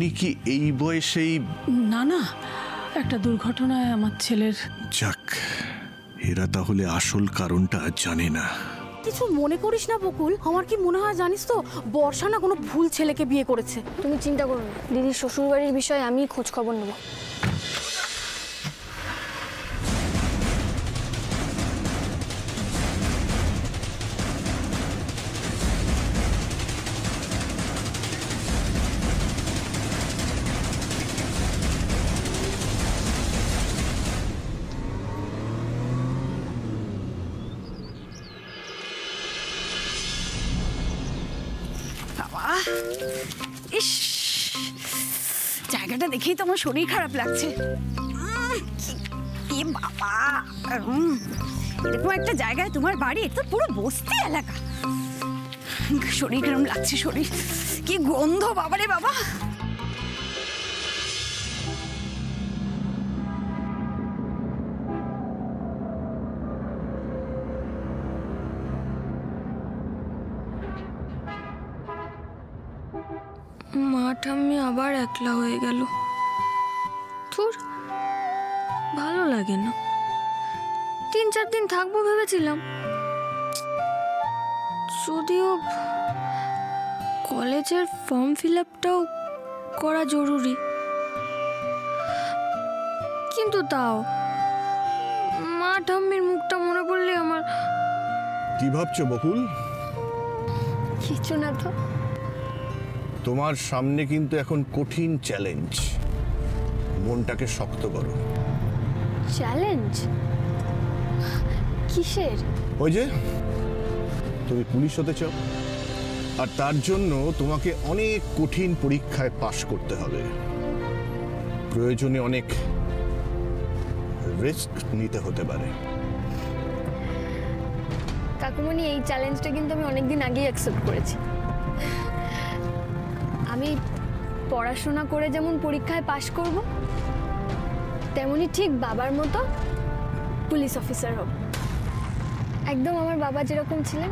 উনি কি এই বয়সেই? না না, একটা দুর্ঘটনায় আমার ছেলের। যাক, এরা তাহলে আসল কারণটা জানে না। কিছু মনে করিস না বকুল, আমার কি মনে হয় জানিস তো, বর্ষা না কোনো ভুল ছেলেকে বিয়ে করেছে। তুমি চিন্তা করো না, দিদির শ্বশুরবাড়ির বিষয়ে আমি খোঁজ খবর নেব। ইস, জায়গাটা দেখেই তো আমার শরীর খারাপ লাগছে। বাবা, এরকম একটা জায়গায় তোমার বাড়ি, এটা তো পুরো বস্তি এলাকা। শরীর কেমন লাগছে, শরীর কি গন্ধ বাবারে বাবা। মা ঠাম্মি আবার একলা হয়ে গেল। তোর ভালো লাগে না? 3-4 দিন থাকবো ভেবেছিলাম, যদিও কলেজের ফর্ম ফিল আপটাও করা জরুরি, কিন্তু তাও মা ঠাম্মির মুখটা মনে পড়লে আমার। কি ভাবছো বকুল? কিছু না তো। তোমার সামনে কিন্তু এখন কঠিন চ্যালেঞ্জ, মনটাকে শক্ত করো। চ্যালেঞ্জ? কিসের? ওই যে তুমি পুলিশ হতে চাও, আর তার জন্য তোমাকে অনেক কঠিন পরীক্ষায় পাশ করতে হবে। প্রয়োজনে অনেক রিস্ক নিতে হতে পারে। কাকুমণি, এই চ্যালেঞ্জটা কিন্তু আমি অনেকদিন আগেই অ্যাকসেপ্ট করেছি। আমি পড়াশোনা করে যেমন পরীক্ষায় পাশ করব, তেমনি ঠিক বাবার মতো পুলিশ অফিসার হব। একদম আমার বাবা যেরকম ছিলেন,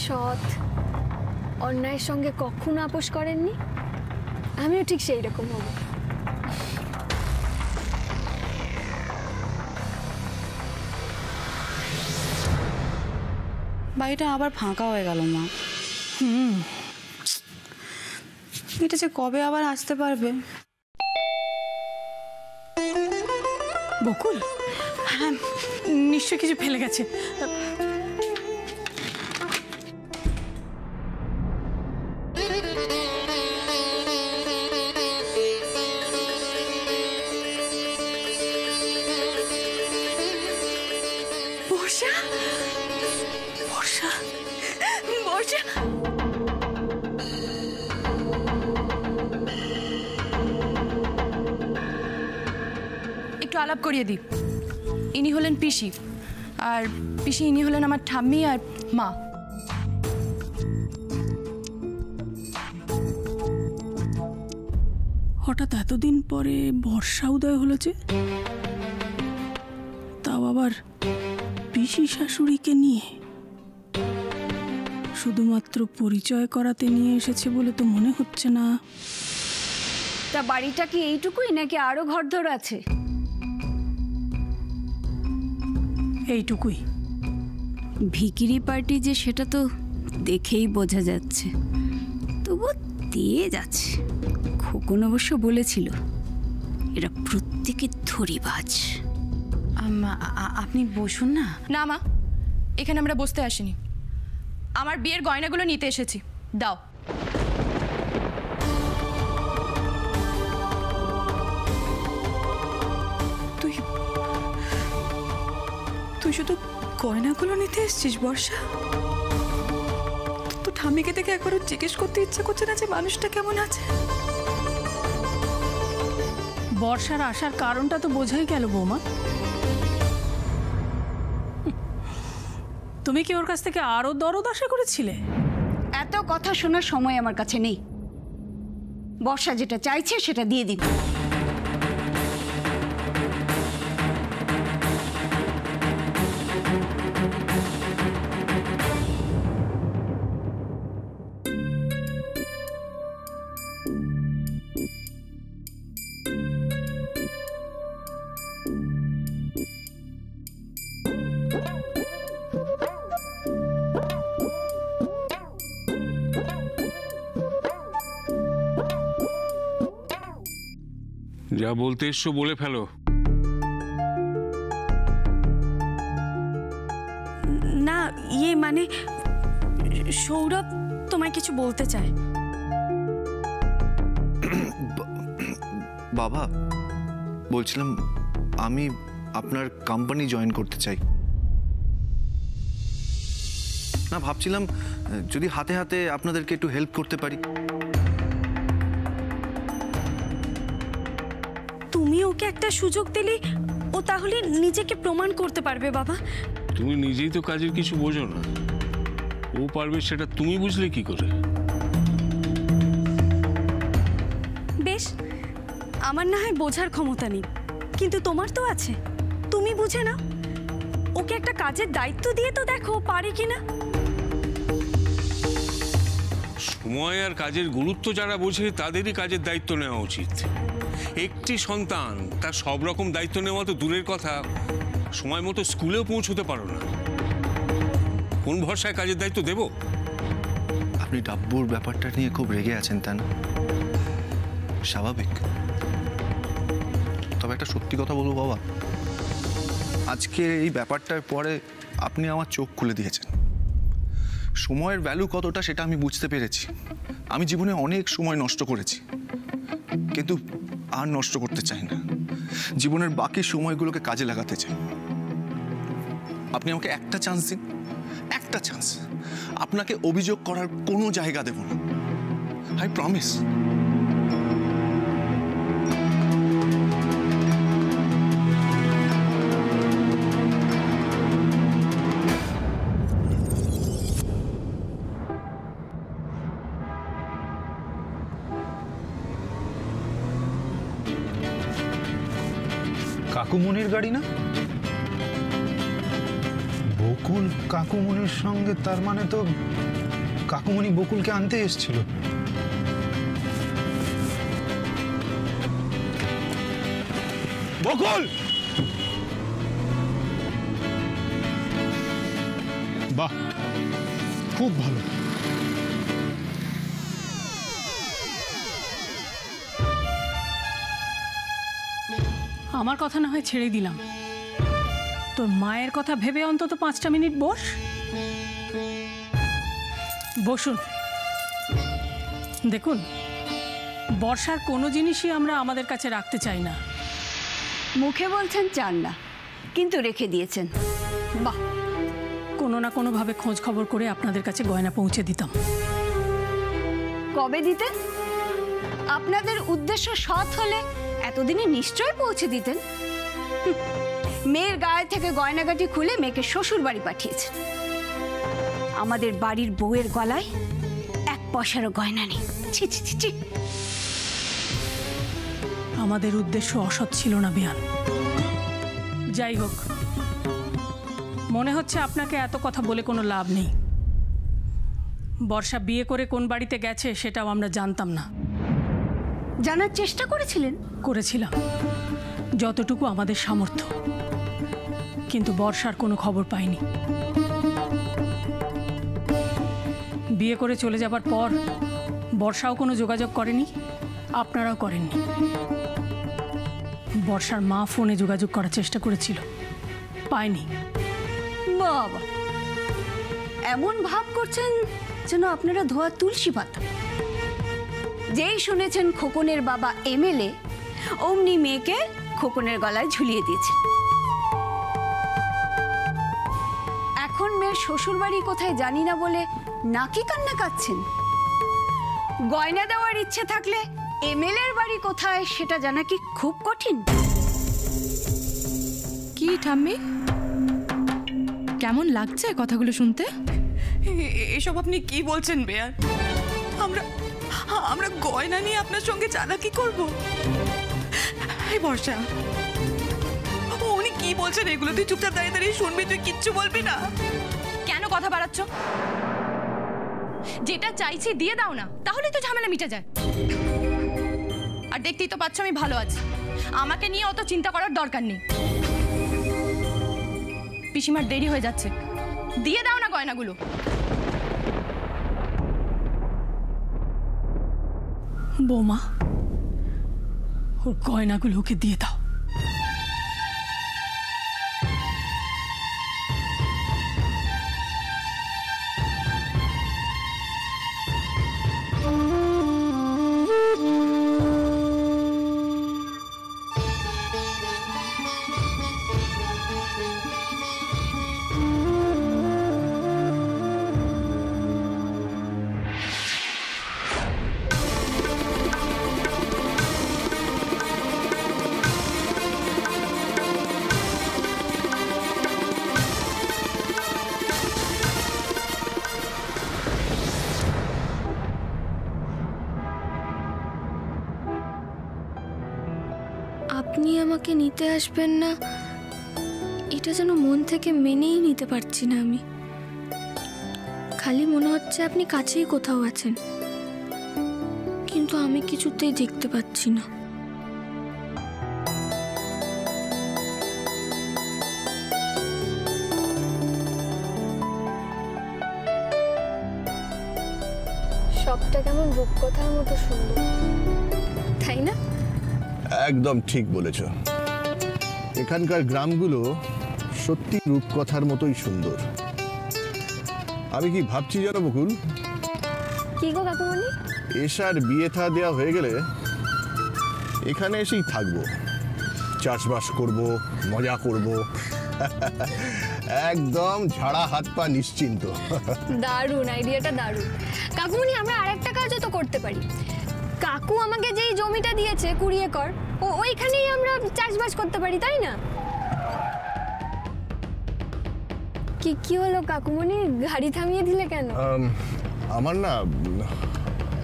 সৎ, অন্যায়ের সঙ্গে কখনো আপোষ করেননি, আমিও ঠিক সেই রকম হব। বাড়িটা আবার ফাঁকা হয়ে গেল মা। এটা যে কবে আবার আসতে পারবে? বকুল, হ্যাঁ নিশ্চয় কিছু ফেলে গেছে। বর্ষা, বর্ষা, বর্ষা। একটু আলাপ করিয়ে দিই। ইনি হলেন পিসি, আর পিসি ইনি হলেন আমার ঠাম্মি আর মা। হঠাৎ এতদিন পরে বর্ষা উদয় হলো যে, তাও আবার পিসি শাশুড়িকে নিয়ে। শুধুমাত্র পরিচয় করাতে নিয়ে এসেছে বলে তো মনে হচ্ছে না। তা বাড়িটা কি এইটুকুই নাকি আরো ঘরদোর আছে? এইটুকুই। ভিখিরি পার্টি যে সেটা তো দেখেই বোঝা যাচ্ছে, তবু দিয়ে যাচ্ছে। খোকন অবশ্য বলেছিল এরা প্রত্যেকে ধরিবাজ। আপনি বসুন না। না মা, এখানে আমরা বসতে আসিনি, আমার বিয়ের গয়নাগুলো নিতে এসেছি। দাও। তুই শুধু গয়নাগুলো নিতে এসছিস বর্ষা? তো ঠাম্মিকে দেখে একবারও জিজ্ঞেস করতে ইচ্ছা করছে না যে মানুষটা কেমন আছে? বর্ষার আসার কারণটা তো বোঝাই গেল বৌমা। তুমি কি ওর কাছ থেকে আরো দরদ আশা করেছিলে? এত কথা শোনার সময় আমার কাছে নেই। বর্ষা যেটা চাইছে সেটা দিয়ে দিন। যা বলতে এসছো বলে ফেলো। না মানে সৌরভ তোমায় কিছু বলতে চায়। বাবা, বলছিলাম আমি আপনার কোম্পানি জয়েন করতে চাই। না, ভাবছিলাম যদি হাতে হাতে আপনাদেরকে একটু হেল্প করতে পারি। তুমি ওকে একটা সুযোগ দিলে ও তাহলে নিজেকে প্রমাণ করতে পারবে বাবা। তুমি নিজেই তো কাজের কিছু বোঝো না, ও পারবে সেটা তুমি বুঝলে কি করে? বেশ, আমার না হয় বোঝার ক্ষমতা নেই, কিন্তু তোমার তো আছে। তুমি বুঝে নাও, ওকে একটা কাজের দায়িত্ব দিয়ে তো দেখো পারে কিনা। সময় আর কাজের গুরুত্ব যারা বোঝে তাদেরই কাজের দায়িত্ব নেওয়া উচিত। একটি সন্তান, তার সব রকম দায়িত্ব নেওয়া তো দূরের কথা, সময় মতো স্কুলেও পৌঁছতে পারো না, কোন ভরসায় কাজের দায়িত্ব দেব? আপনি ডাব্বুর ব্যাপারটা নিয়ে খুব রেগে আছেন, তা না? স্বাভাবিক। তবে একটা সত্যি কথা বলবো বাবা, আজকে এই ব্যাপারটার পরে আপনি আমার চোখ খুলে দিয়েছেন। সময়ের ভ্যালু কতটা সেটা আমি বুঝতে পেরেছি। আমি জীবনে অনেক সময় নষ্ট করেছি, কিন্তু আর নষ্ট করতে চাই না। জীবনের বাকি সময়গুলোকে কাজে লাগাতে চাই। আপনি আমাকে একটা চান্স দিন, একটা চান্স। আপনাকে অভিযোগ করার কোনো জায়গা দেব না, আই প্রমিস। কাকুমনির গাড়ি না? বকুল কাকুমনির সঙ্গে, তার মানে তো কাকুমনি বকুলকে আনতে এসেছিল। বকুল! বাহ, খুব ভালো। আমার কথা না হয় ছেড়ে দিলাম, তোর মায়ের কথা ভেবে অন্তত 5টা মিনিট বসুন। দেখুন, বর্ষার কোনো জিনিসই আমরা আমাদের কাছে রাখতে চাই না। মুখে বলছেন চান না, কিন্তু রেখে দিয়েছেন। বাহ, কোনো না কোনোভাবে খোঁজ খবর করে আপনাদের কাছে গয়না পৌঁছে দিতাম। কবে দিতেন? আপনাদের উদ্দেশ্য সৎ হলে এতদিনে নিশ্চয়ই পৌঁছে দিতেন। মেয়ের গায়ে থেকে গয়নাগাটি খুলে মেয়েকে শ্বশুর বাড়ি পাঠিয়েছেন। আমাদের বাড়ির বউয়ের গলায় 1 পয়সারও গয়না নেই। ছি ছি ছি ছি। আমাদের উদ্দেশ্য অসৎ ছিল না বেয়ান। যাই হোক, মনে হচ্ছে আপনাকে এত কথা বলে কোনো লাভ নেই। বর্ষা বিয়ে করে কোন বাড়িতে গেছে সেটাও আমরা জানতাম না। জানার চেষ্টা করেছিলাম যতটুকু আমাদের সামর্থ্য, কিন্তু বর্ষার কোনো খবর পাইনি। বিয়ে করে চলে যাবার পর বর্ষাও কোনো যোগাযোগ করেনি, আপনারাও করেননি। বর্ষার মা ফোনে যোগাযোগ করার চেষ্টা করেছিল, পায়নি। বাবা, এমন ভাব করছেন যেন আপনারা ধোয়া তুলসী পাতা। যেই শুনেছেন খোকনের বাবা এমএলএ, অমনি মেয়েকে খোকনের গলায় ঝুলিয়ে দিয়েছেন। এখন মেয়ের শ্বশুর বাড়ি কোথায় জানি না বলে নাকি কান্না কাচ্ছেন। গয়না দেওয়ার ইচ্ছে থাকলে এমএলএর বাড়ি কোথায় সেটা জানা কি খুব কঠিন? কি ঠাম্মি, কেমন লাগছে কথাগুলো শুনতে? এসব আপনি কি বলছেন বেয়ার? আমরা গয়না নিয়ে আপনার সঙ্গে চালাকি করব? এই বর্ষা, উনি কি বলছেন এগুলো? তুই চুপচাপ দাঁড়িয়ে দাঁড়িয়ে শুনবি, তুই কিচ্ছু বলবি না? কেন কথা বাড়াচ্ছ? যেটা চাইছি দিয়ে দাও না, তাহলে তো ঝামেলা মিটে যায়। আর দেখতেই তো পাচ্ছ আমি ভালো আছি, আমাকে নিয়ে অত চিন্তা করার দরকার নেই। পিসিমার দেরি হয়ে যাচ্ছে, দিয়ে দাও না গয়নাগুলো। বৌমা, ওর গয়নাগুলো ওকে দিয়ে দাও। আপনি আমাকে নিতে আসবেন না, এটা যেন মন থেকে মেনেই নিতে পারছি না আমি। খালি মনে হচ্ছে আপনি কাছেই কোথাও আছেন, কিন্তু আমি কিছুতেই দেখতে পাচ্ছি না। সবটা কেমন রূপকথার মতো সুন্দর, তাই না? একদম ঠিক বলেছ। এখানকার গ্রামগুলো সত্যি রূপকথার মতোই সুন্দর। আমি কি ভাবছি জানো বকুল, কি গো কাকুমণি? এশার বিয়ে থা দেওয়া হয়ে গেলে এখানে এসেই থাকবো, চাষবাস করব, মজা করব, একদম ঝাড়া হাত পা নিশ্চিন্ত। দারুণ, আইডিয়াটা দারুণ। কাকুমণি, আমরা আরেকটা কাজও তো করতে পারি। কাকু আমাকে যেই জমিটা দিয়েছে 20 একর, ওইখানেই আমরা চাষবাস করতে পারি, তাই না? কি হলো কাকুমণি, গাড়ি থামিয়ে দিলে কেন? আমার না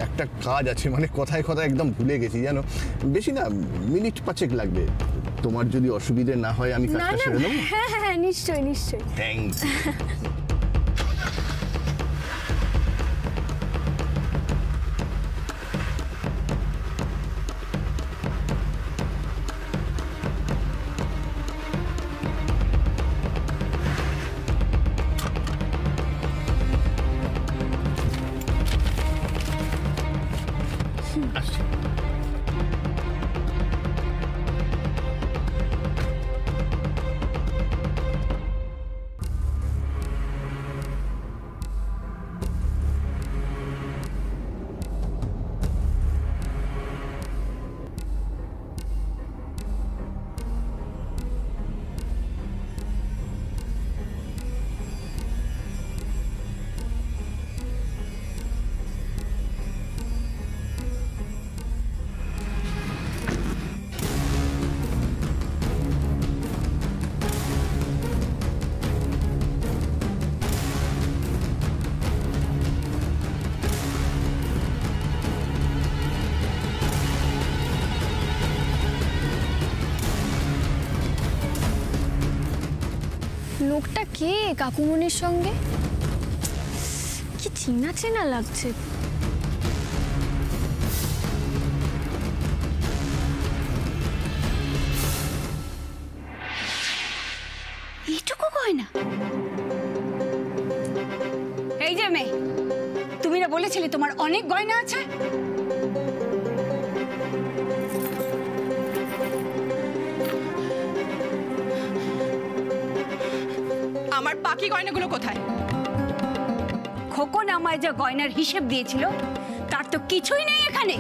একটা কাজ আছে, মানে কথায় কথায় একদম ভুলে গেছি জানো। বেশি না, মিনিট 5 লাগবে। তোমার যদি অসুবিধে না হয় আমি কাজটা সেরে নেব। হ্যাঁ হ্যাঁ, নিশ্চয়ই নিশ্চয়ই। থ্যাঙ্কস। লোকটা কে কাকুমণির সঙ্গে? কি চেনা চেনা লাগছে। এইটুকু গয়না? এই যে মেয়ে, তুমি না বলেছিলে তোমার অনেক গয়না আছে? আমার বাকি গয়নাগুলো কোথায়? খোকন আমায় যে গয়নার হিসেব দিয়েছিল তার তো কিছুই নেই এখানে।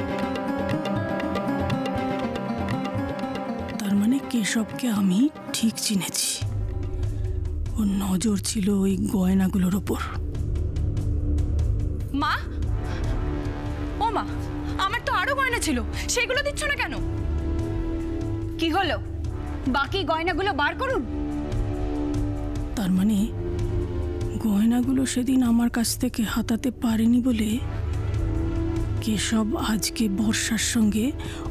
তার মানে কেশবকে আমি ঠিক চিনেছি। ওর নজর ছিল ওই গয়নাগুলোর ওপর। মা, ও মা, আমার তো আরো গয়না ছিল, সেগুলো দিচ্ছ না কেন? কি হলো, বাকি গয়নাগুলো বার করুন। তার মানে গয়নাগুলো সেদিন আমার কাছ থেকে হাতাতে পারেনি বলে কেশব আজকে বর্ষার সঙ্গে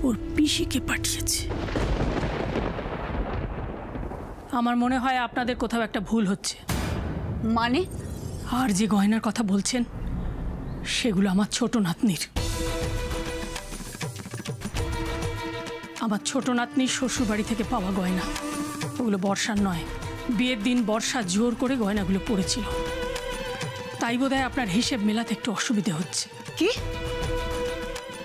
ওর পিসিকে পাঠিয়েছে। আমার মনে হয় আপনাদের কোথাও একটা ভুল হচ্ছে। মানে? আর যে গয়নার কথা বলছেন সেগুলো আমার ছোট নাতনির। আমার ছোট নাতনির শ্বশুর বাড়ি থেকে পাওয়া গয়না। ওগুলো বর্ষার নয়। বিয়ের দিন বর্ষা জোর করে গয়নাগুলো পড়েছিল, তাই বোধহয় আপনার হিসেব মেলাতে একটু অসুবিধে হচ্ছে। কি?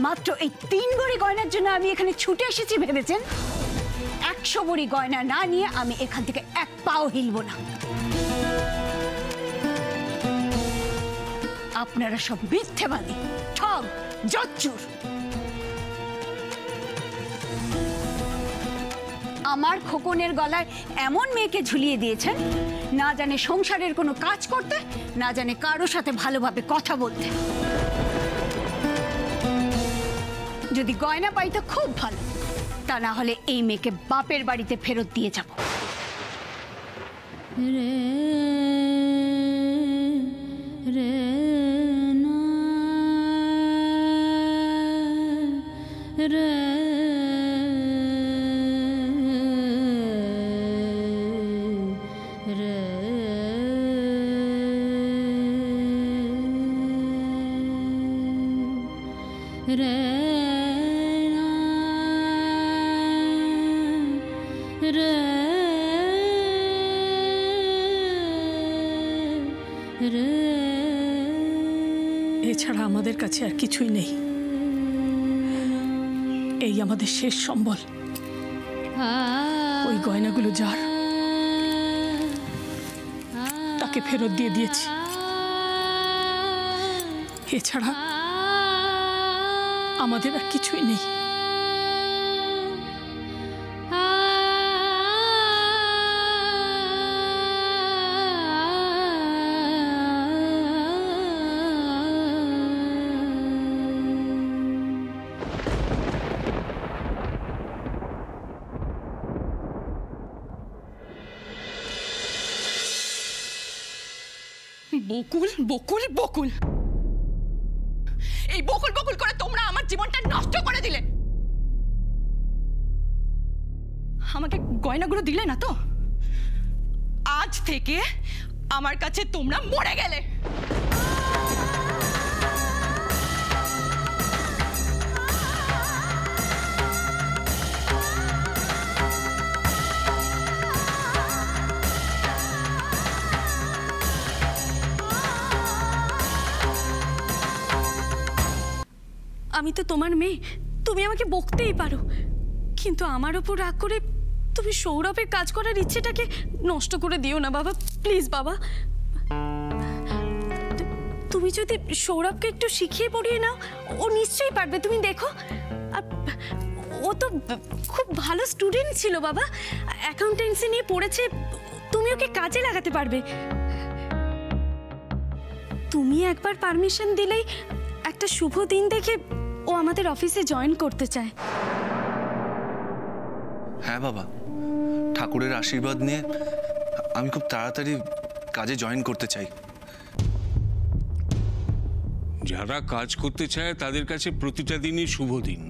মাত্র এই 3 ভরি গয়নার জন্য আমি এখানে ছুটে এসেছি ভেবেছেন? 100 ভরি গয়না না নিয়ে আমি এখান থেকে এক পাও হিলব না। আপনারা সব মিথ্যেবাদী, ঠগ, জচ্চুর। আমার খোকনের গলায় এমন মেয়েকে ঝুলিয়ে দিয়েছেন, না জানে সংসারের কোনো কাজ করতে, না জানে কারোর সাথে ভালোভাবে কথা বলতে। যদি গয়না পাই তো খুব ভালো, তা না হলে এই মেয়েকে বাপের বাড়িতে ফেরত দিয়ে যাব। এছাড়া আমাদের কাছে আর কিছুই নেই। এই আমাদের শেষ সম্বল। ওই গয়নাগুলো যার, তাকে ফেরত দিয়ে দিয়েছি। এছাড়া আমাদের আর কিছুই নেই। বকুল বকুল বকুল, এই বকুল বকুল করে তোমরা আমার জীবনটা নষ্ট করে দিলে। আমাকে গয়নাগুলো দিলে না তো? আজ থেকে আমার কাছে তোমরা মরে গেলে। আমি তো তোমার মেয়ে, তুমি আমাকে বকতেই পারো, কিন্তু আমার ওপর রাগ করে তুমি সৌরভের কাজ করার ইচ্ছেটাকে নষ্ট করে দিও না বাবা, প্লিজ বাবা। তুমি যদি সৌরভকে একটু শিখিয়ে পড়িয়ে নাও, ও নিশ্চয়ই পারবে, তুমি দেখো। আর ও তো খুব ভালো স্টুডেন্ট ছিল বাবা, অ্যাকাউন্টেন্সি নিয়ে পড়েছে, তুমি ওকে কাজে লাগাতে পারবে। তুমি একবার পারমিশন দিলেই একটা শুভ দিন দেখে ও আমাদের অফিসে জয়েন করতে চায়। হ্যাঁ বাবা, ঠাকুরের আশীর্বাদ নিয়ে আমি খুব তাড়াতাড়ি কাজে জয়েন করতে চাই। যারা কাজ করতে চায় তাদের কাছে প্রতিটা দিনই শুভ দিন,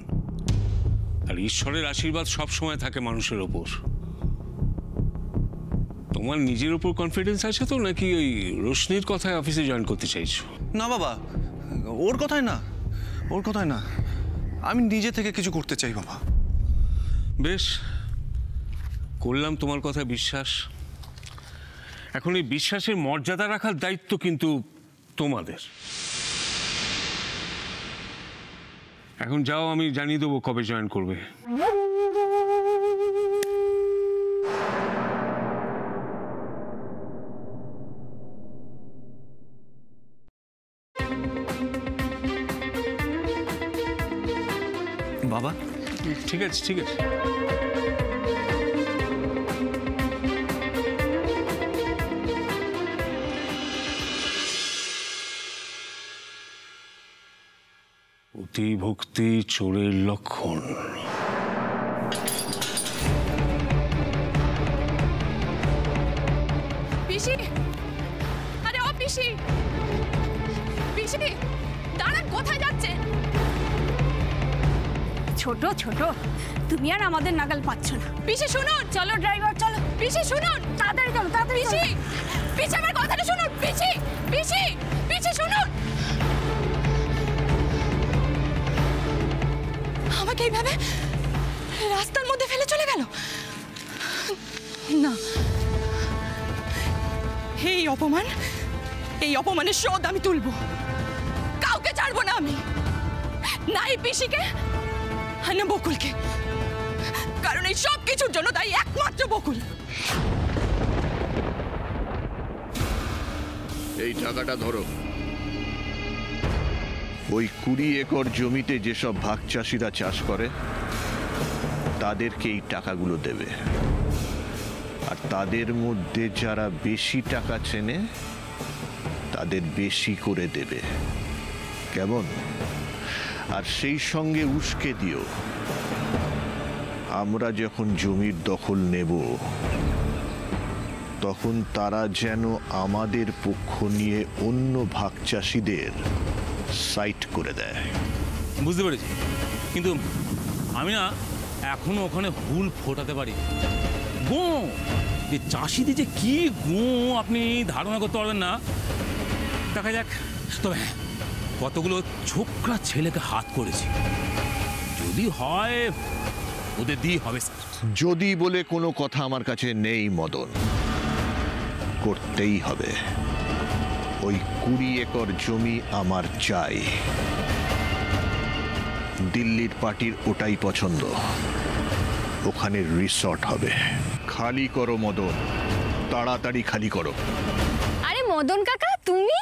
আর ঈশ্বরের আশীর্বাদ সব সময় থাকে মানুষের ওপর। তোমার নিজের উপর কনফিডেন্স আছে তো, নাকি ওই রোশনির কথায় অফিসে জয়েন করতে চাইছো? না বাবা, ওর কথায় না, ওর কথায় না, আমি নিজে থেকে কিছু করতে চাই বাবা। বেশ, করলাম তোমার কথা বিশ্বাস। এখন এই বিশ্বাসের মর্যাদা রাখার দায়িত্ব কিন্তু তোমাদের। এখন যাও, আমি জানিয়ে দেবো কবে জয়েন করবে। বাবা ঠিক আছে, ঠিক আছে। অতি ভক্তি চোরের লক্ষণ। পিসি, আরে ও পিসি, পিসি দাঁড়ান, কোথায় যাচ্ছে? ছোট ছোট, তুমি আর আমাদের নাগাল পাচ্ছ না। পিসি শুনুন, চলো ড্রাইভার চলো। পিসি শুনুন, তাড়াতাড়ি চলো, তাড়াতাড়ি। পিসি, পিসি আমার কথাটা শুনুন, পিসি, পিসি, পিসি শুনুন। আমাকে এইভাবে রাস্তার মধ্যে ফেলে চলে গেল। না, এই অপমান, এই অপমানের শোধ আমি তুলবো। কাউকে ছাড়বো না আমি, নাই পিসিকে আর না বকুলকে, কারণ এই সব কিছুর জন্য দায়ী একমাত্র বকুল। এই টাকাটা ধরো। ওই 20 একর জমিতে যেসব ভাগ চাষিরা চাষ করে তাদেরকে এই টাকাগুলো দেবে, আর তাদের মধ্যে যারা বেশি টাকা চেনে তাদের বেশি করে দেবে, কেমন? আর সেই সঙ্গে উস্কে দিও, আমরা যখন জমির দখল নেব তখন তারা যেন আমাদের পক্ষ নিয়ে অন্য ভাগ চাষিদের সাইট করে দেয়। বুঝতে পেরেছি, কিন্তু আমি না এখনো ওখানে হুল ফোটাতে পারি। গো যে চাষিদের যে কি গো আপনি ধারণা করতে পারবেন না। দেখা যাক, তবে কতগুলো ছোকরা ছেলেকে হাত করেছি, যদি হয় ওদের দিয়ে হবে স্যার। যদি বলে কোনো কথা আমার কাছে নেই মদন, করতেই হবে। ওই 20 একর জমি আমার চাই। দিল্লির পার্টির ওটাই পছন্দ, ওখানে রিসর্ট হবে। খালি করো মদন, তাড়াতাড়ি খালি করো। আরে মদন কাকা, তুমি